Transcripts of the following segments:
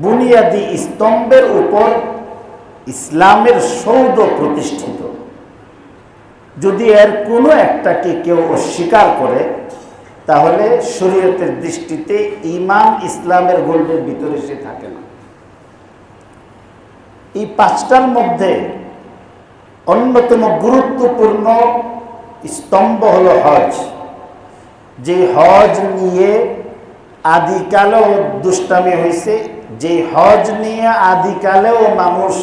বুনিয়াদি স্তম্ভের উপর ইসলামের সৌধ প্রতিষ্ঠিত। যদি এর কোনো একটাকে কেউ অস্বীকার করে তাহলে শরীয়তের দৃষ্টিতে ঈমান ইসলামের গোল্ডের ভিতরে সে থাকে না। এই পাঁচটার মধ্যে অন্যতম গুরুত্বপূর্ণ স্তম্ভ হলো হজ। যে হজ নিয়ে আদিকালেও দুষ্টামি হয়েছে, যে হজ নিয়ে আদিকালেও মানুষ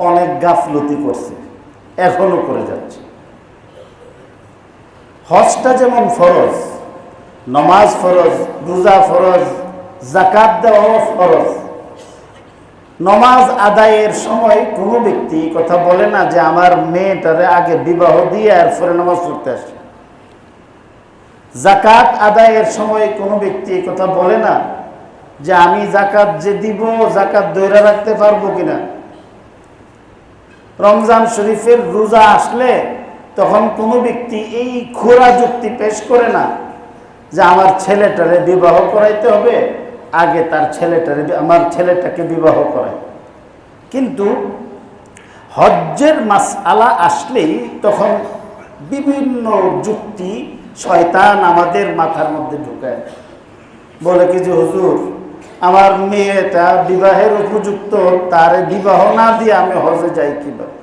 অনেক গাফলতি করছে, এখনো করে যাচ্ছে। হজটা যেমন ফরজ, নামাজ ফরজ, রোজা ফরজ, যাকাত দেওয়া ফরজ। নামাজ আদায়ের সময় কোনো ব্যক্তি কথা বলে না যে আমার মেয়েটারে আগে বিবাহ দিয়ে এরপরে নামাজ পড়তে আসে। যাকাত আদায়ের সময় কোনো ব্যক্তি কথা বলে না যে আমি যাকাত যে দিব যাকাত ধরে রাখতে পারবো কিনা। রমজান শরীফের রোজা আসলে তখন কোনো ব্যক্তি এই খোরা যুক্তি পেশ করে না যে আমার ছেলেটারে বিবাহ করাইতে হবে, আগে আমার ছেলেটাকে বিবাহ করাই। কিন্তু হজ্জের মাসআলা আসলেই তখন বিভিন্ন যুক্তি শয়তান আমাদের মাথার মধ্যে ঢুকায়, বলে কি যে হুজুর আমার মেয়েটা বিবাহের উপযুক্ত, তার বিবাহ না দিয়ে আমি হজে যাই কিভাবে?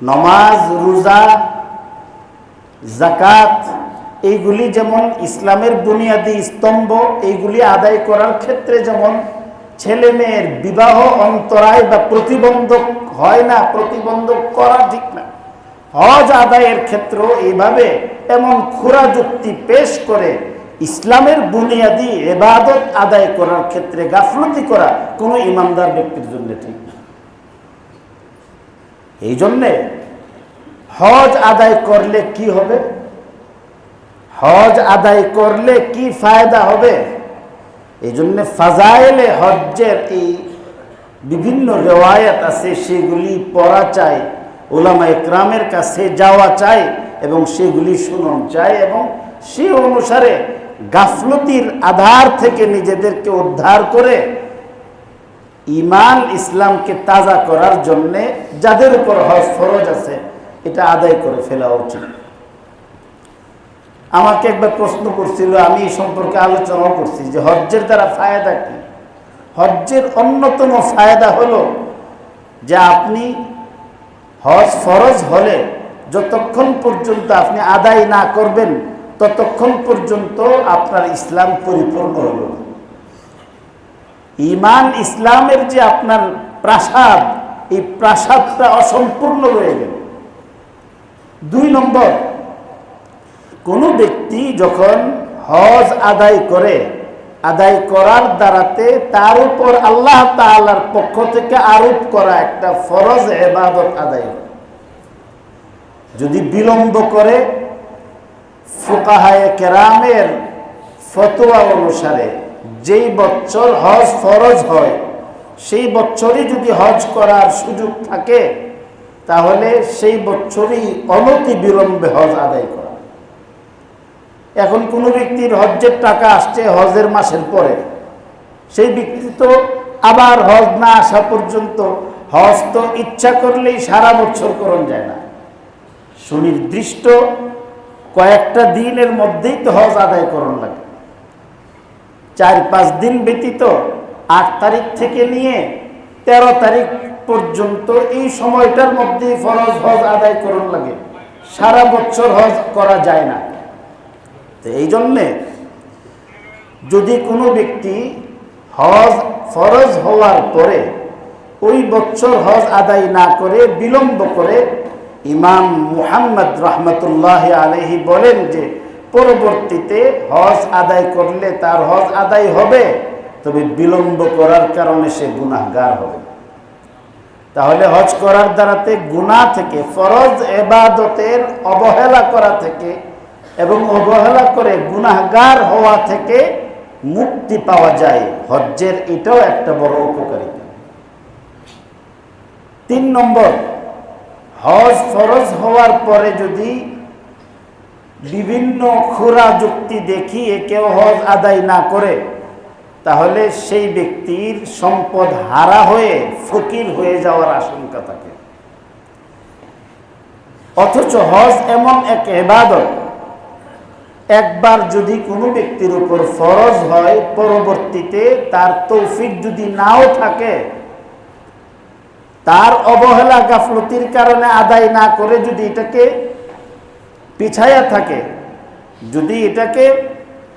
নামাজ, রোজা, যাকাত এইগুলি যেমন ইসলামের বুনিয়াদি স্তম্ভ, এইগুলি আদায় করার ক্ষেত্রে যেমন ছেলে মেয়ের বিবাহ অন্তরায় বা প্রতিবন্ধক হয় না, প্রতিবন্ধক করা ঠিক না, হজ আদায়ের ক্ষেত্র এইভাবে এমন খোরা যুক্তি পেশ করে ইসলামের বুনিয়াদি ইবাদত আদায় করার ক্ষেত্রে গাফলতি করা কোনো ইমানদার ব্যক্তির জন্য ঠিক না। এই জন্যে হজ আদায় করলে কি হবে, হজ আদায় করলে কি ফায়দা হবে, এই জন্য ফাজাইলে হজ্জের এই বিভিন্ন রিওয়ায়াত আছে, সেগুলি পড়া চাই, উলামা ইকরামের কাছে যাওয়া চাই এবং সেগুলি শুনন চাই এবং সে অনুসারে গাফলতির আধার থেকে নিজেদেরকে উদ্ধার করে ঈমান ইসলামকে তাজা করার জন্যে যাদের উপর হজ ফরজ আছে এটা আদায় করে ফেলা উচিত। আমাকে একবার প্রশ্ন করছিল, আমি এই সম্পর্কে আলোচনাও করছি যে হজ্জের দ্বারা ফায়দা কি। হজ্জের অন্যতম ফায়দা হলো যে আপনি হজ ফরজ হলে যতক্ষণ পর্যন্ত আপনি আদায় না করবেন ততক্ষণ পর্যন্ত আপনার ইসলাম পরিপূর্ণ হল না। ঈমান ইসলামের যে আপনার প্রাসাদ, এই প্রাসাদটা অসম্পূর্ণ রয়ে গেল। 2 নম্বর, কোনো ব্যক্তি যখন হজ আদায় করে, আদায় করার দ্বারাতে তার উপর আল্লাহ তাআলার পক্ষ থেকে আরোপ করা একটা ফরজ ইবাদত আদায় হয়। যদি বিলম্ব করে ফুকাহায়ে কেরামের ফতোয়া অনুসারে যেই বছর হজ ফরজ হয় সেই বছরই যদি হজ করার সুযোগ থাকে তাহলে সেই বছরই অনতি বিলম্বে হজ আদায় করা। এখন কোনো ব্যক্তির হজ্জের টাকা আসছে হজের মাসের পরে, সেই ব্যক্তি তো আবার হজ না আসা পর্যন্ত, হজ তো ইচ্ছা করলেই সারা বছর করণ যায় না, সুনির্দিষ্ট কয়েকটা দিনের মধ্যেই তো হজ আদায় করণ লাগে। 4-5 দিন ব্যতীত 8 তারিখ থেকে নিয়ে 13 তারিখ পর্যন্ত এই সময়টার মধ্যেই ফরজ হজ আদায় করণ লাগে, সারা বছর হজ করা যায় না। তো এই জন্যে যদি কোনো ব্যক্তি হজ ফরজ হওয়ার পরে ওই বছর হজ আদায় না করে বিলম্ব করে, ইমাম মুহাম্মদ রাহমাতুল্লাহি আলাইহি বলেন যে পরবর্তীতে হজ আদায় করলে তার হজ আদায় হবে, তবে বিলম্ব করার কারণে সে গুনাহগার হবে। তাহলে হজ করার দ্বারাতে গুনাহ থেকে, ফরজ ইবাদতের অবহেলা করা থেকে এবং অবহেলা করে গুনাহগার হওয়া থেকে মুক্তি পাওয়া যায়। হজ্জের এটাও একটা বড় উপকারিতা। 3 নম্বর, হজ ফরজ হওয়ার পরে যদি বিভিন্ন খোরা যুক্তি দেখিয়ে কেউ হজ আদায় না করে তাহলে সেই ব্যক্তির সম্পদ হারা হয়ে ফকির হয়ে যাওয়ার আশঙ্কা থাকে। অথচ হজ এমন এক ইবাদত, একবার যদি কোনো ব্যক্তির উপর ফরজ হয়, পরবর্তীতে তার তৌফিক যদি নাও থাকে, তার অবহেলা গাফলতির কারণে আদায় না করে যদি এটাকে পিছায়া থাকে, যদি এটাকে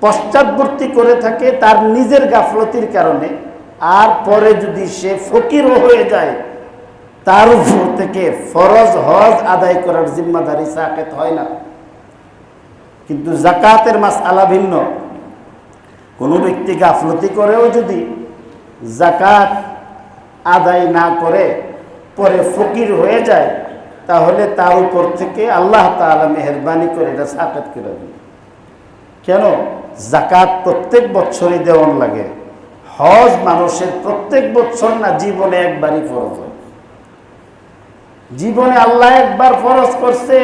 পশ্চাৎবর্তী করে থাকে তার নিজের গাফলতির কারণে, আর পরে যদি সে ফকিরও হয়ে যায়, তার উপর থেকে ফরজ হজ আদায় করার জিম্মাদারি সাকেত হয় না। কিন্তু যাকাতের মাসআলা ভিন্ন। কোনো ব্যক্তি গাফলতি করেও যদি যাকাত আদায় না করে পরে ফকির হয়ে যায়, তাহলে তার উপর থেকে আল্লাহ তাআলা মেহেরবানি করে এটা সাকাত করে দেন। কেন? যাকাত প্রত্যেক বছরই দেওয়ান লাগে। হজ মানুষের প্রত্যেক বছর না, জীবনে একবারই ফরজ হয়। জীবনে আল্লাহ একবার ফরজ করছে,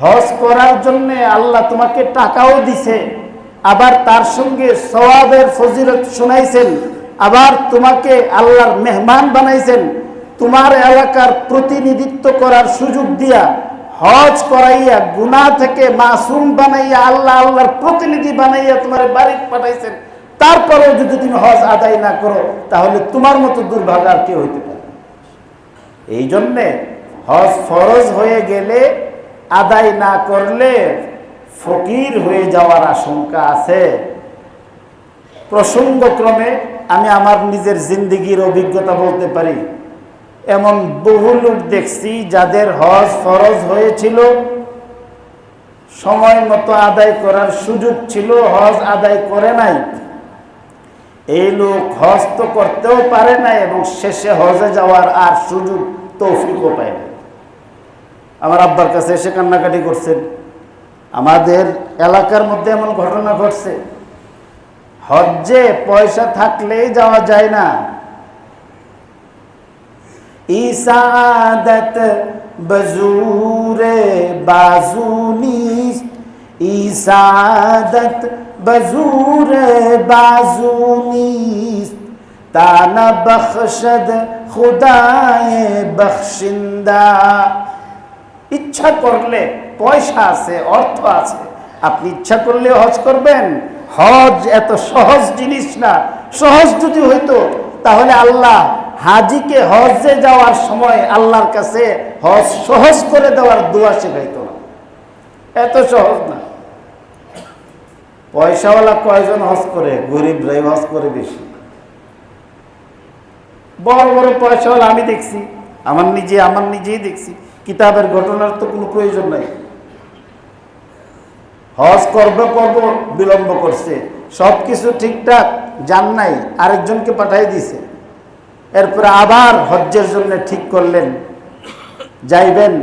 হজ করার জন্য আল্লাহ তোমাকে টাকাও দিছে, আবার তার সঙ্গে সওয়াবের ফজিলত শুনাইছেন, আবার তোমাকে আল্লাহর মেহমান বানাইছেন, তোমার এলাকার প্রতিনিধিত্ব করার সুযোগ দিয়া হজ করাইয়া গুনাহ থেকে মাসুম বানাইয়া আল্লাহর প্রতিনিধি বানাইয়া তোমার বাড়ি পাঠাইছেন। তারপরেও যদি তুমি হজ আদায় না করো, তাহলে তোমার মতো দুর্ভাগ্য আর কেউ হইতে পারে। এই জন্যে হজ ফরজ হয়ে গেলে আদায় না করলে ফকির হয়ে যাওয়ার আশঙ্কা আছে। প্রসঙ্গক্রমে আমি আমার নিজের জিন্দেগির অভিজ্ঞতা বলতে পারি। এমন বহু লোক দেখছি যাদের হজ ফরজ হয়েছিল, সময় মতো আদায় করার সুযোগ ছিল, হজ আদায় করে নাই। এই লোক হজ তো করতেও পারে না এবং শেষে হজে যাওয়ার আর সুযোগ তৌফিকও পায় না। আমার আব্বার কাছে এসে কান্নাকাটি করছেন। আমাদের এলাকার মধ্যে এমন ঘটনা ঘটছে, হজ্জে পয়সা থাকলেই যাওয়া যায় না। ইসাদত বজুরে বাজুনিস, ইসাদত বজুরে বাজুনিস, তানা বখশদ খুদায়ে বখশিন্দা। ইচ্ছা করলে পয়সা আছে, অর্থ আছে, আপনি ইচ্ছা করলে হজ করবেন। হজ এত সহজ জিনিস না। সহজ যদি হইতো তাহলে আল্লাহ হাজিকে হজে যাওয়ার সময় আল্লাহর কাছে হজ সহজ করে দেওয়ার দোয়া শেখাইতো না। এত সহজ না। পয়সাওয়ালা কয়জন হজ করে? গরিবরাই হজ করে বেশি। বড় বড় পয়সাওয়ালা আমি দেখছি, আমার নিজেই দেখছি। কিতাবের ঘটনার তো কোনো প্রয়োজন নাই। হজ করব বিলম্ব করছে, সবকিছু ঠিকঠাক জান নাই, আরেকজনকে পাঠাই দিছে। এরপরে আবার হজ্জের জন্য ঠিক করলেন, যাইবেন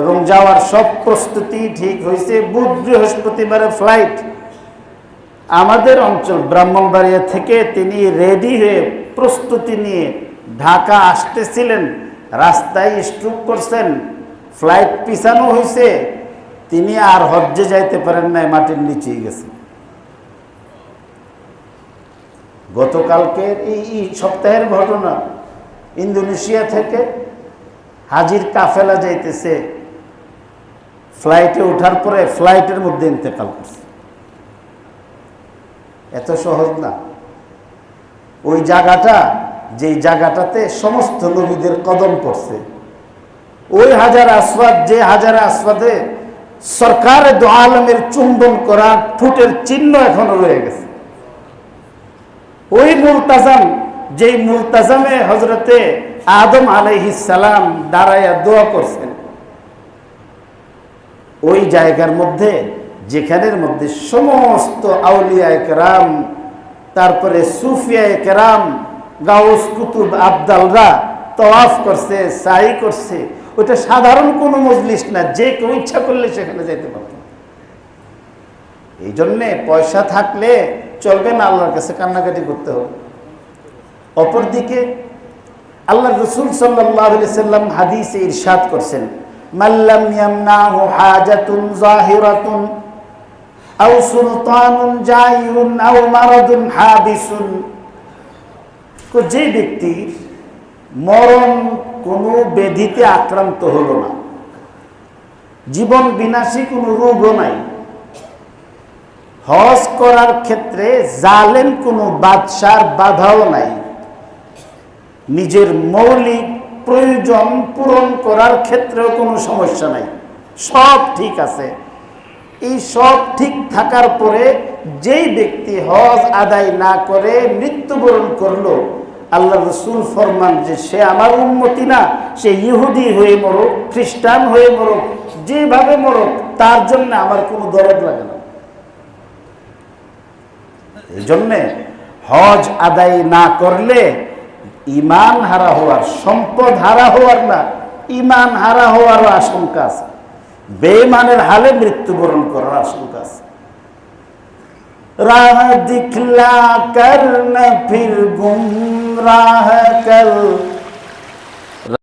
এবং যাওয়ার সব প্রস্তুতি ঠিক হয়েছে। বুধ বৃহস্পতিবারে ফ্লাইট। আমাদের অঞ্চল ব্রাহ্মণবাড়িয়া থেকে তিনি রেডি হয়ে প্রস্তুতি নিয়ে ঢাকা আসতেছিলেন, রাস্তায় স্ট্রোক করছেন, ফ্লাইট পিছানো হয়েছে, তিনি আর হজ্জে যাইতে পারেন নাই, মাটির নিচেই গেছে। গতকালকের এই সপ্তাহের ঘটনা, ইন্দোনেশিয়া থেকে হাজির কাফেলা যাইতেছে, ফ্লাইটে ওঠার পরে ফ্লাইটের মধ্যে ইন্তেকাল করছে। এত সহজ না। ওই জায়গাটা, যেই জায়গাটাতে সমস্ত নবীদের কদম পড়ছে, ওই হাজার আসওয়াদ, যে হাজার আসওয়াদে সরকারে দো আলমের চুম্বন করার ফুটের চিহ্ন এখনো রয়ে গেছে। ওই মুলতাজাম, যেই মুলতাজামে হজরতে আদম আলাইহিস সালাম দাঁড়াইয়া দোয়া করছেন, ওই জায়গার মধ্যে, যেখানের মধ্যে সমস্ত আউলিয়ায়ে কেরাম, তারপরে সুফিয়ায়ে কেরাম, গাউস কুতুব আবদালরা তওয়াফ করছে, সাই করছে। ওটা সাধারণ কোনো মজলিস না, যে কেউ ইচ্ছা করলে সেখানে যেতে পারত। এই জন্যে পয়সা থাকলে চলবে না, আল্লাহর কাছে কান্নাকাটি করতে হবে। অপরদিকে আল্লাহ রসুল সাল্লাল্লাহু আলাইহি সাল্লাম হাদিসে ইরশাদ করছেন, মাল্লাম ইয়ামনাহু হাজাতুন যাহিরাতুন আও সুলতানুন জাইরুন আও মারাদুন হাবিসুন যে ব্যক্তির মরণ কোনো ব্যাধিতে আক্রান্ত হলো না, জীবন বিনাশী কোনো রোগও নাই, হজ করার ক্ষেত্রে জালেম কোনো বাদশার বাধাও নাই, নিজের মৌলিক প্রয়োজন পূরণ করার ক্ষেত্রেও কোনো সমস্যা নাই, সব ঠিক আছে। এই সব ঠিক থাকার পরে যেই ব্যক্তি হজ আদায় না করে মৃত্যুবরণ করলো, আল্লাহ রসুল ফরমান যে সে আমার উম্মতি না, সে ইহুদি হয়ে মরুক, খ্রিস্টান হয়ে মরুক, যেভাবে মরুক, তার জন্য আমার কোনো দরদ লাগে না। এই জন্যে হজ আদায় না করলে ইমান হারা হওয়ার, সম্পদ হারা হওয়ার না, ইমান হারা হওয়ারও আশঙ্কা আছে, বেঈমানের হালে মৃত্যুবরণ করার আশঙ্কা আছে। রাহ দিখলা কর না ফির গুমরাহ কর